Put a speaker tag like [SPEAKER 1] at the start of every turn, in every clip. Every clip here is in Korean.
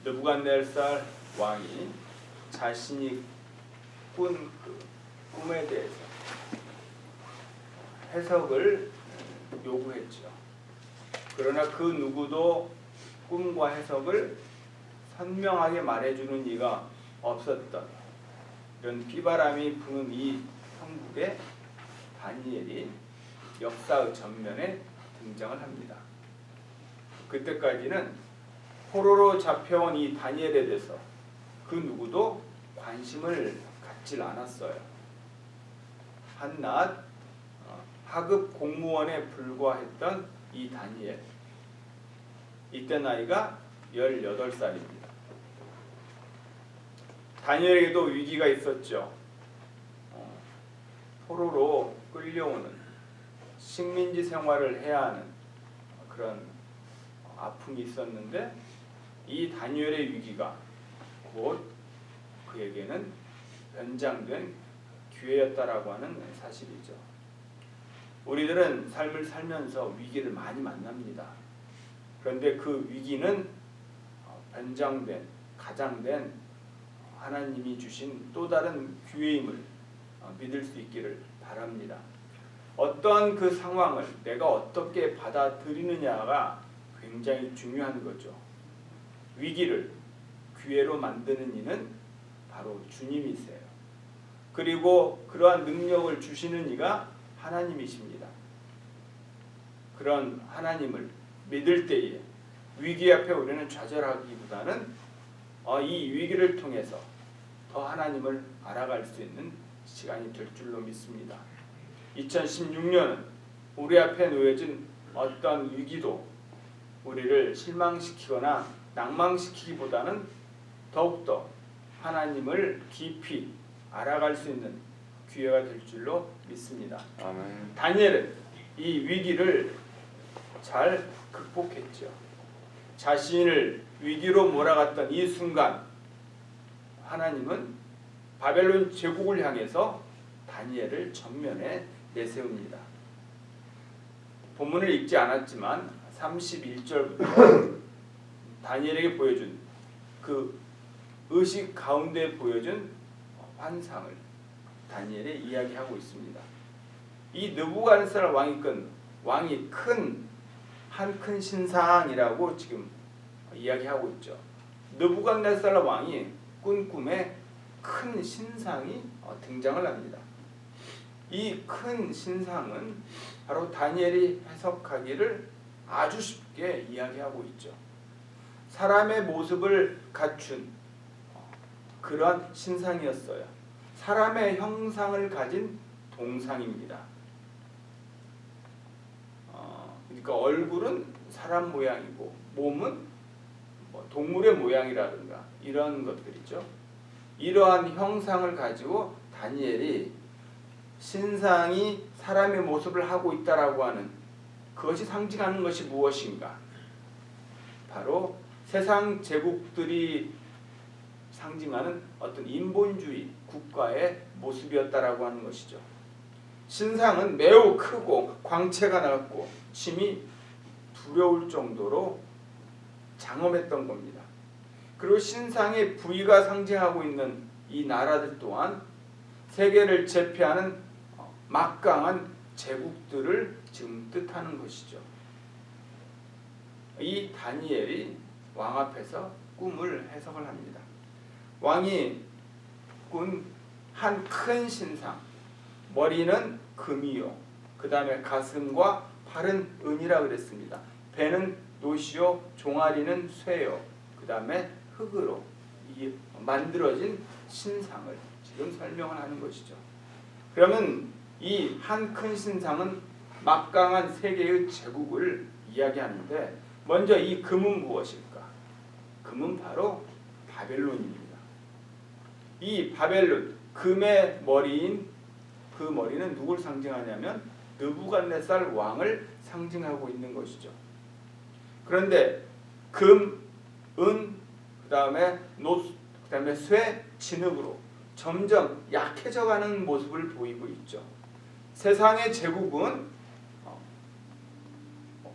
[SPEAKER 1] 느부갓네살 왕이 자신이 꾼 그 꿈에 대해서 해석을 요구했죠. 그러나 그 누구도 꿈과 해석을 선명하게 말해주는 이가 없었던 이런 비바람이 부는 이 형국에 다니엘이 역사의 전면에 등장을 합니다. 그때까지는 포로로 잡혀온 이 다니엘에 대해서 그 누구도 관심을 갖질 않았어요. 한낱 하급 공무원에 불과했던 이 다니엘. 이때 나이가 18살입니다. 다니엘에게도 위기가 있었죠. 포로로 끌려오는 식민지 생활을 해야 하는 그런 아픔이 있었는데 이 다니엘의 위기가 곧 그에게는 연장된 기회였다라고 하는 사실이죠. 우리들은 삶을 살면서 위기를 많이 만납니다. 그런데 그 위기는 변장된, 가장된 하나님이 주신 또 다른 기회임을 믿을 수 있기를 바랍니다. 어떠한 그 상황을 내가 어떻게 받아들이느냐가 굉장히 중요한 거죠. 위기를 기회로 만드는 이는 바로 주님이세요. 그리고 그러한 능력을 주시는 이가 하나님이십니다. 그런 하나님을 믿을 때에 위기 앞에 우리는 좌절하기보다는 이 위기를 통해서 더 하나님을 알아갈 수 있는 시간이 될 줄로 믿습니다. 2016년은 우리 앞에 놓여진 어떤 위기도 우리를 실망시키거나 낭망시키기보다는 더욱더 하나님을 깊이 알아갈 수 있는 기회가 될 줄로 믿습니다.
[SPEAKER 2] 아멘.
[SPEAKER 1] 다니엘은 이 위기를 잘 극복했죠. 자신을 위기로 몰아갔던 이 순간 하나님은 바벨론 제국을 향해서 다니엘을 전면에 내세웁니다. 본문을 읽지 않았지만 31절부터 다니엘에게 보여준 그 의식 가운데 보여준 환상을 다니엘이 이야기하고 있습니다. 이 느부갓네살 왕이 한 큰 신상이라고 지금 이야기하고 있죠. 느부갓네살 왕이 꾼 꿈에 큰 신상이 등장을 합니다. 이 큰 신상은 바로 다니엘이 해석하기를 아주 쉽게 이야기하고 있죠. 사람의 모습을 갖춘 그런 신상이었어요. 사람의 형상을 가진 동상입니다. 그러니까 얼굴은 사람 모양이고 몸은 동물의 모양이라든가 이런 것들이죠. 이러한 형상을 가지고 다니엘이 신상이 사람의 모습을 하고 있다라고 하는 그것이 상징하는 것이 무엇인가? 바로 세상 제국들이 상징하는 어떤 인본주의 국가의 모습이었다라고 하는 것이죠. 신상은 매우 크고 광채가 나고 심히 두려울 정도로 장엄했던 겁니다. 그리고 신상의 부위가 상징하고 있는 이 나라들 또한 세계를 제패하는 막강한 제국들을 지금 뜻하는 것이죠. 이 다니엘이 왕 앞에서 꿈을 해석을 합니다. 왕이 꾼 한 큰 신상, 머리는 금이요, 그 다음에 가슴과 팔은 은이라 그랬습니다. 배는 노시요, 종아리는 쇠요, 그 다음에 흙으로 만들어진 신상을 지금 설명을 하는 것이죠. 그러면 이 한 큰 신상은 막강한 세계의 제국을 이야기하는데 먼저 이 금은 무엇일까? 금은 바로 바벨론입니다. 이 바벨론, 금의 머리인 그 머리는 누굴 상징하냐면 느부갓네살 왕을 상징하고 있는 것이죠. 그런데 금, 은, 그 다음에 노, 그 다음에 쇠, 진흙으로 점점 약해져가는 모습을 보이고 있죠. 세상의 제국은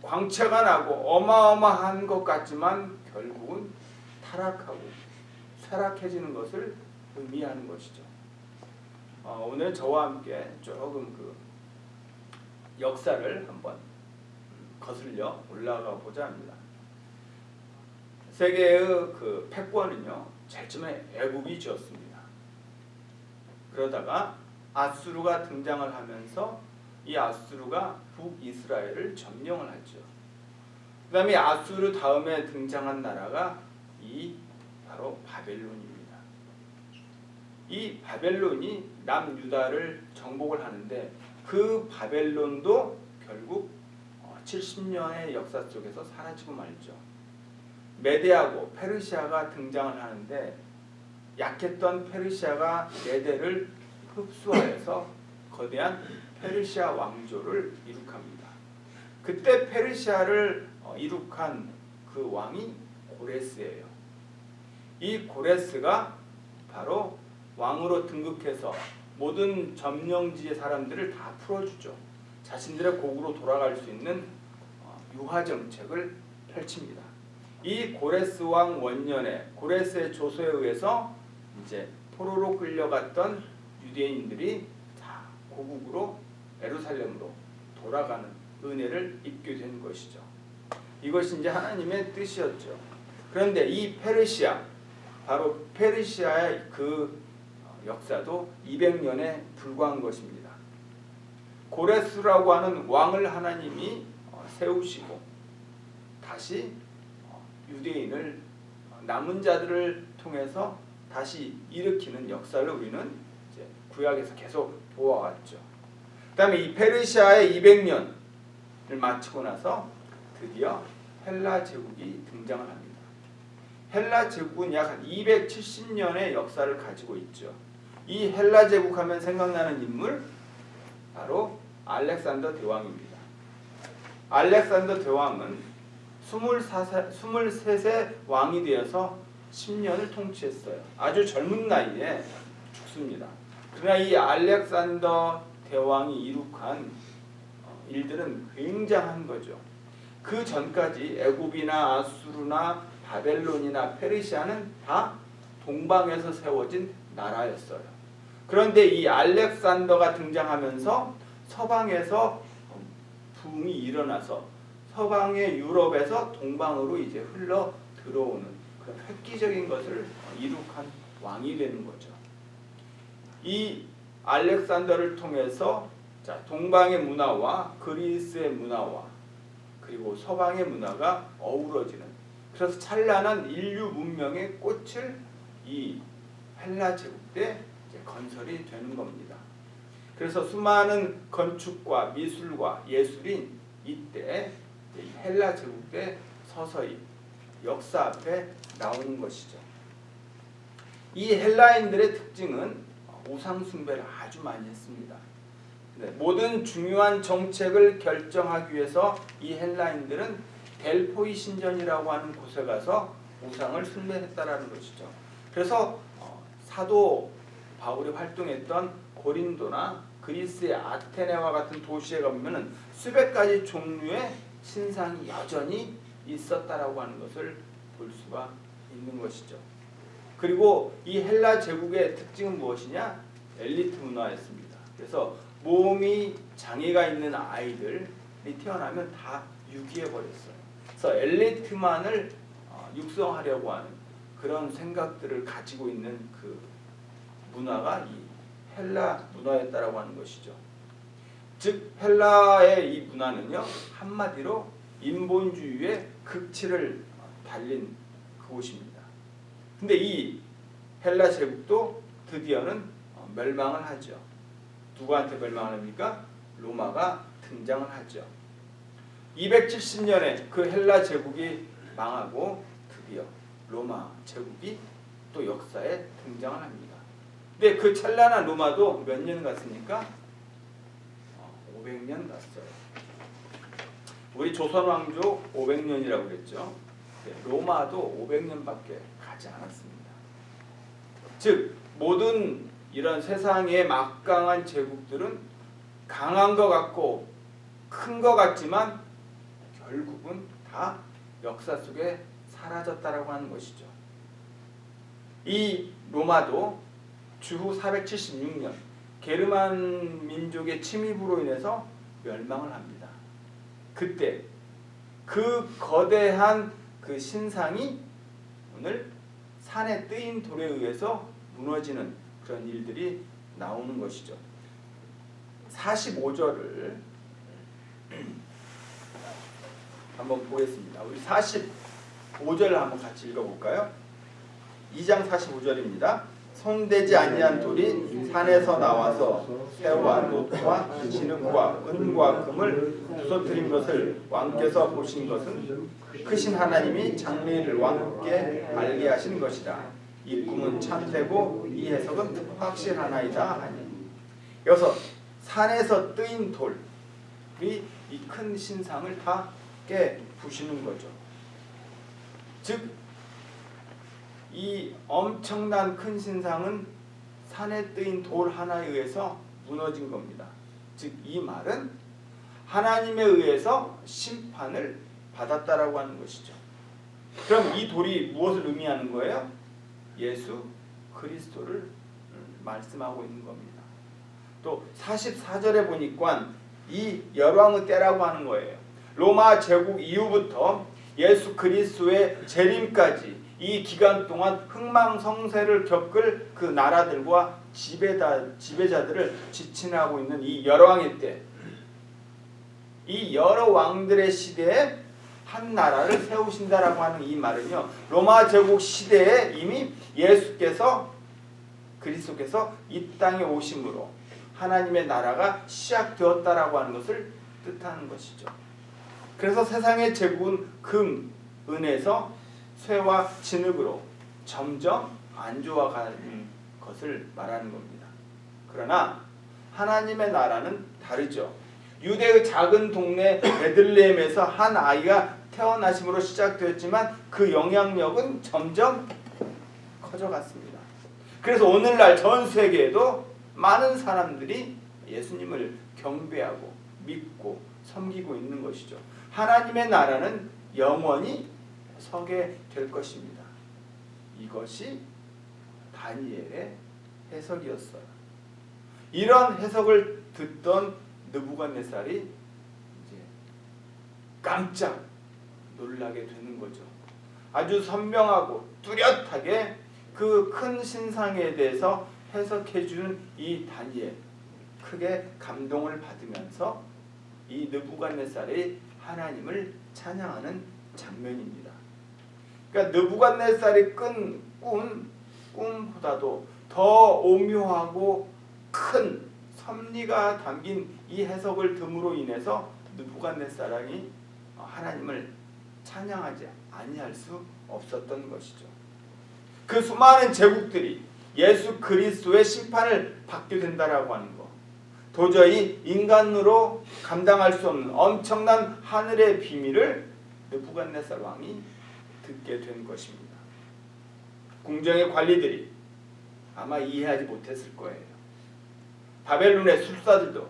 [SPEAKER 1] 광채가 나고 어마어마한 것 같지만 결국은 타락하고 쇠락해지는 것을 의미하는 것이죠. 오늘 저와 함께 조금 그 역사를 한번 거슬려 올라가 보자 합니다. 세계의 그 패권은요, 제일 처음에 애굽이 쥐었습니다. 그러다가 아수르가 등장을 하면서 이 아수르가 북이스라엘을 점령을 하죠. 그 다음에 아수르 다음에 등장한 나라가 이 바로 바벨론입니다. 이 바벨론이 남유다를 정복을 하는데 그 바벨론도 결국 70년의 역사 속에서 사라지고 말죠. 메데하고 페르시아가 등장을 하는데 약했던 페르시아가 메데를 흡수하여서 거대한 페르시아 왕조를 이룩합니다. 그때 페르시아를 이룩한 그 왕이 고레스예요. 이 고레스가 바로 왕으로 등극해서 모든 점령지의 사람들을 다 풀어주죠. 자신들의 고국으로 돌아갈 수 있는 유화 정책을 펼칩니다. 이 고레스 왕 원년에 고레스의 조서에 의해서 이제 포로로 끌려갔던 유대인들이 다 고국으로 예루살렘으로 돌아가는 은혜를 입게 된 것이죠. 이것이 이제 하나님의 뜻이었죠. 그런데 이 페르시아, 바로 페르시아의 그 역사도 200년에 불과한 것입니다. 고레스라고 하는 왕을 하나님이 세우시고 다시 유대인을 남은 자들을 통해서 다시 일으키는 역사를 우리는 이제 구약에서 계속 보아왔죠. 그다음에 이 페르시아의 200년을 마치고 나서 드디어 헬라 제국이 등장을 합니다. 헬라 제국은 약 한 270년의 역사를 가지고 있죠. 이 헬라 제국 하면 생각나는 인물 바로 알렉산더 대왕입니다. 알렉산더 대왕은 23세 왕이 되어서 10년을 통치했어요. 아주 젊은 나이에 죽습니다. 그러나 이 알렉산더 대왕이 이룩한 일들은 굉장한 거죠. 그 전까지 애굽이나 아수르나 바벨론이나 페르시아는 다 동방에서 세워진 나라였어요. 그런데 이 알렉산더가 등장하면서 서방에서 붐이 일어나서 서방의 유럽에서 동방으로 이제 흘러 들어오는 그런 획기적인 것을 이룩한 왕이 되는 거죠. 이 알렉산더를 통해서 동방의 문화와 그리스의 문화와 그리고 서방의 문화가 어우러지는, 그래서 찬란한 인류 문명의 꽃을 이 헬라 제국 때 건설이 되는 겁니다. 그래서 수많은 건축과 미술과 예술이 이때 헬라 제국 때 서서히 역사 앞에 나오는 것이죠. 이 헬라인들의 특징은 우상 숭배를 아주 많이 했습니다. 모든 중요한 정책을 결정하기 위해서 이 헬라인들은 델포이 신전이라고 하는 곳에 가서 우상을 숭배했다라는 것이죠. 그래서 사도 바울이 활동했던 고린도나 그리스의 아테네와 같은 도시에 가보면은 수백 가지 종류의 신상이 여전히 있었다라고 하는 것을 볼 수가 있는 것이죠. 그리고 이 헬라 제국의 특징은 무엇이냐? 엘리트 문화였습니다. 그래서 몸이 장애가 있는 아이들이 태어나면 다 유기해 버렸어요. 그래서 엘리트만을 육성하려고 하는 그런 생각들을 가지고 있는 그 문화가 이 헬라 문화였다라고 하는 것이죠. 즉 헬라의 이 문화는요, 한마디로 인본주의의 극치를 달린 그곳입니다. 근데 이 헬라 제국도 드디어는 멸망을 하죠. 누구한테 멸망을 합니까? 로마가 등장을 하죠. 270년에 그 헬라 제국이 망하고 드디어 로마 제국이 또 역사에 등장을 합니다. 근데 그 찬란한 로마도 몇 년 갔습니까? 500년 갔어요. 우리 조선 왕조 500년이라고 그랬죠. 로마도 500년밖에 가지 않았습니다. 즉 모든 이런 세상의 막강한 제국들은 강한 것 같고 큰 것 같지만 결국은 다 역사 속에 사라졌다라고 하는 것이죠. 이 로마도 주후 476년 게르만 민족의 침입으로 인해서 멸망을 합니다. 그때 그 거대한 그 신상이 오늘 산에 뜨인 돌에 의해서 무너지는 그런 일들이 나오는 것이죠. 45절을 한번 보겠습니다. 우리 45절을 한번 같이 읽어볼까요? 2장 45절입니다. 손대지 아니한 돌이 산에서 나와서 새와 놋과 진흙과 은과 금을 부서뜨린 것을 왕께서 보신 것은 크신 하나님이 장래일을 왕께 알게 하신 것이다. 이 꿈은 참되고 이 해석은 확실하나이다 하니. 여기서 산에서 뜨인 돌이 이 큰 신상을 다 깨부시는 거죠. 즉 이 엄청난 큰 신상은 산에 뜨인 돌 하나에 의해서 무너진 겁니다. 즉 이 말은 하나님에 의해서 심판을 받았다라고 하는 것이죠. 그럼 이 돌이 무엇을 의미하는 거예요? 예수 그리스도를 말씀하고 있는 겁니다. 또 44절에 보니까 이 열왕의 때라고 하는 거예요. 로마 제국 이후부터 예수 그리스도의 재림까지 이 기간 동안 흥망성쇠를 겪을 그 나라들과 지배자들을 지칭하고 있는 이 열왕의 때, 이 여러 왕들의 시대에 한 나라를 세우신다라고 하는 이 말은요, 로마 제국 시대에 이미 예수께서 그리스도께서 이 땅에 오심으로 하나님의 나라가 시작되었다라고 하는 것을 뜻하는 것이죠. 그래서 세상의 제국은 금, 은에서 쇠와 진흙으로 점점 안 좋아가는 것을 말하는 겁니다. 그러나 하나님의 나라는 다르죠. 유대의 작은 동네 베들레헴에서 한 아이가 태어나심으로 시작되었지만 그 영향력은 점점 커져갔습니다. 그래서 오늘날 전 세계에도 많은 사람들이 예수님을 경배하고 믿고 섬기고 있는 것이죠. 하나님의 나라는 영원히 서게 될 것입니다. 이것이 다니엘의 해석이었어요. 이런 해석을 듣던 느부갓네살이 이제 깜짝 놀라게 되는 거죠. 아주 선명하고 뚜렷하게 그 큰 신상에 대해서 해석해 주는 이 다니엘, 크게 감동을 받으면서 이 느부갓네살이 하나님을 찬양하는 장면입니다. 그러니까 느부갓네살이 꾼 꿈보다도 더 오묘하고 큰 섭리가 담긴 이 해석을 듬으로 인해서 느부갓네살이 하나님을 찬양하지 아니할 수 없었던 것이죠. 그 수많은 제국들이 예수 그리스도의 심판을 받게 된다라고 하는 것, 도저히 인간으로 감당할 수 없는 엄청난 하늘의 비밀을 느부갓네살 왕이 듣게 된 것입니다. 궁정의 관리들이 아마 이해하지 못했을 거예요. 바벨론의 술사들도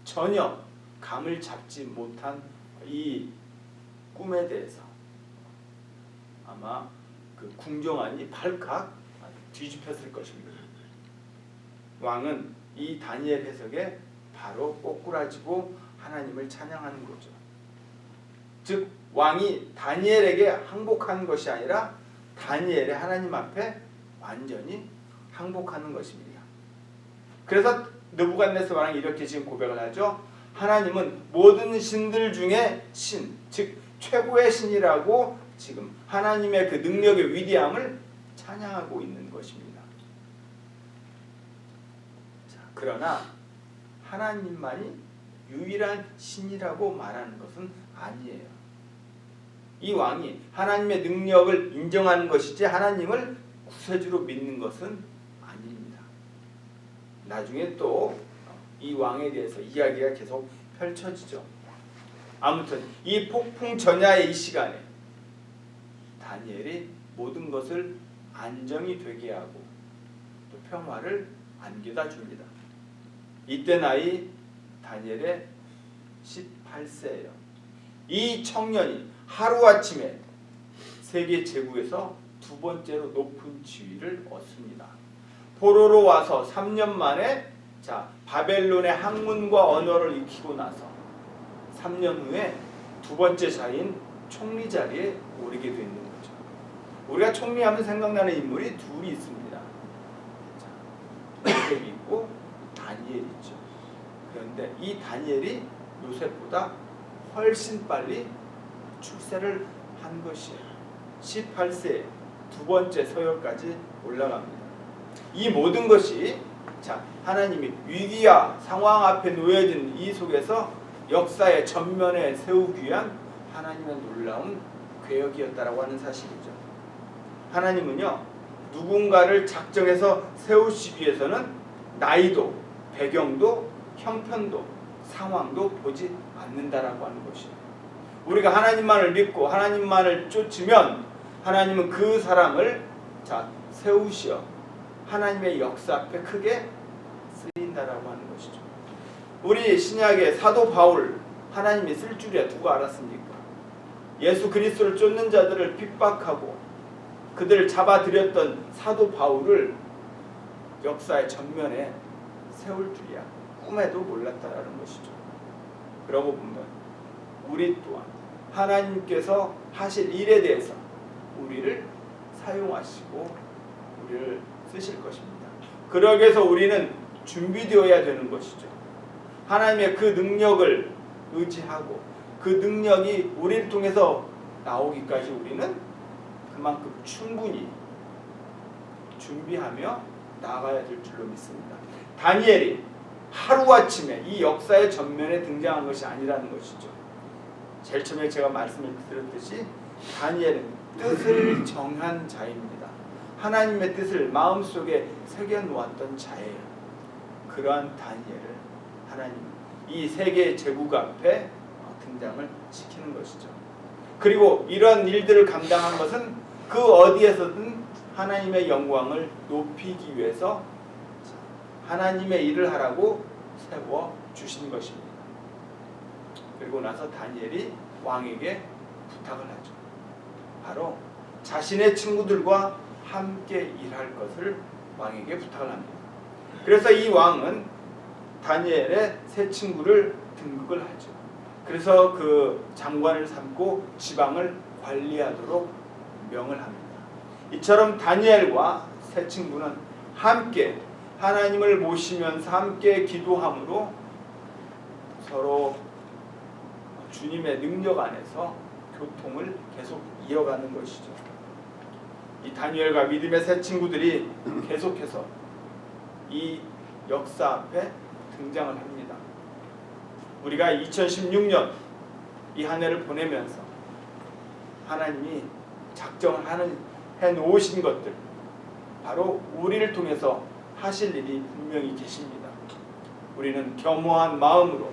[SPEAKER 1] 전혀 감을 잡지 못한 이 꿈에 대해서 아마 그 궁정안이 발칵 뒤집혔을 것입니다. 왕은 이 다니엘 해석에 바로 꼬꾸라지고 하나님을 찬양하는 거죠. 즉 왕이 다니엘에게 항복하는 것이 아니라 다니엘이 하나님 앞에 완전히 항복하는 것입니다. 그래서 느부갓네살 왕이 이렇게 지금 고백을 하죠. 하나님은 모든 신들 중에 신, 즉 최고의 신이라고 지금 하나님의 그 능력의 위대함을 찬양하고 있는 것입니다. 자, 그러나 하나님만이 유일한 신이라고 말하는 것은 아니에요. 이 왕이 하나님의 능력을 인정하는 것이지 하나님을 구세주로 믿는 것은 아닙니다. 나중에 또 이 왕에 대해서 이야기가 계속 펼쳐지죠. 아무튼 이 폭풍 전야의 이 시간에 다니엘이 모든 것을 안정이 되게 하고 또 평화를 안겨다 줍니다. 이때 나이 다니엘의 18세예요. 이 청년이 하루아침에 세계 제국에서 두 번째로 높은 지위를 얻습니다. 포로로 와서 3년 만에 바벨론의 학문과 언어를 익히고 나서 3년 후에 두 번째 자리인 총리 자리에 오르게 되는 거죠. 우리가 총리하면 생각나는 인물이 둘이 있습니다. 요셉이 있고 다니엘이 있죠. 그런데 이 다니엘이 요셉보다 훨씬 빨리 출세를 한 것이에요. 18세에 두 번째 서열까지 올라갑니다. 이 모든 것이 하나님이 위기와 상황 앞에 놓여진 이 속에서 역사의 전면에 세우기 위한 하나님의 놀라운 계획이었다라고 하는 사실이죠. 하나님은요, 누군가를 작정해서 세우시기 위해서는 나이도, 배경도, 형편도, 상황도 보지 않는다라고 하는 것이에요. 우리가 하나님만을 믿고 하나님만을 쫓으면 하나님은 그 사람을 세우시어 하나님의 역사 앞에 크게 쓰인다라고 하는 것이죠. 우리 신약의 사도 바울, 하나님이 쓸 줄이야 누가 알았습니까? 예수 그리스도를 쫓는 자들을 핍박하고 그들을 잡아들였던 사도 바울을 역사의 전면에 세울 줄이야 꿈에도 몰랐다라는 것이죠. 그러고 보면 우리 또한 하나님께서 하실 일에 대해서 우리를 사용하시고 우리를 쓰실 것입니다. 그러기 위해서 우리는 준비되어야 되는 것이죠. 하나님의 그 능력을 의지하고 그 능력이 우리를 통해서 나오기까지 우리는 그만큼 충분히 준비하며 나아가야 될 줄로 믿습니다. 다니엘이 하루아침에 이 역사의 전면에 등장한 것이 아니라는 것이죠. 제일 처음에 제가 말씀을 드렸듯이 다니엘은 뜻을 정한 자입니다. 하나님의 뜻을 마음속에 새겨놓았던 자예요. 그러한 다니엘을 하나님 이 세계의 제국 앞에 등장을 시키는 것이죠. 그리고 이런 일들을 감당한 것은 그 어디에서든 하나님의 영광을 높이기 위해서 하나님의 일을 하라고 세워주신 것입니다. 그리고 나서 다니엘이 왕에게 부탁을 하죠. 바로 자신의 친구들과 함께 일할 것을 왕에게 부탁을 합니다. 그래서 이 왕은 다니엘의 세 친구를 등극을 하죠. 그래서 그 장관을 삼고 지방을 관리하도록 명을 합니다. 이처럼 다니엘과 세 친구는 함께 하나님을 모시면서 함께 기도함으로 서로 주님의 능력 안에서 교통을 계속 이어가는 것이죠. 이 다니엘과 믿음의 세 친구들이 계속해서 이 역사 앞에 등장을 합니다. 우리가 2016년 이 한 해를 보내면서 하나님이 작정을 해놓으신 것들 바로 우리를 통해서 하실 일이 분명히 계십니다. 우리는 겸허한 마음으로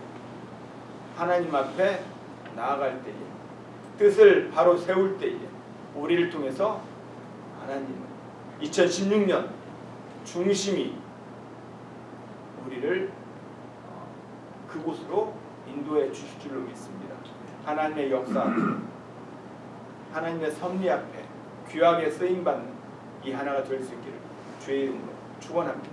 [SPEAKER 1] 하나님 앞에 나아갈 때에 뜻을 바로 세울 때에 우리를 통해서 하나님은 2016년 중심이 우리를 그곳으로 인도해 주실 줄로 믿습니다. 하나님의 역사 앞에 하나님의 섭리 앞에 귀하게 쓰임받는 이 하나가 될 수 있기를 주의 이름으로 축원합니다.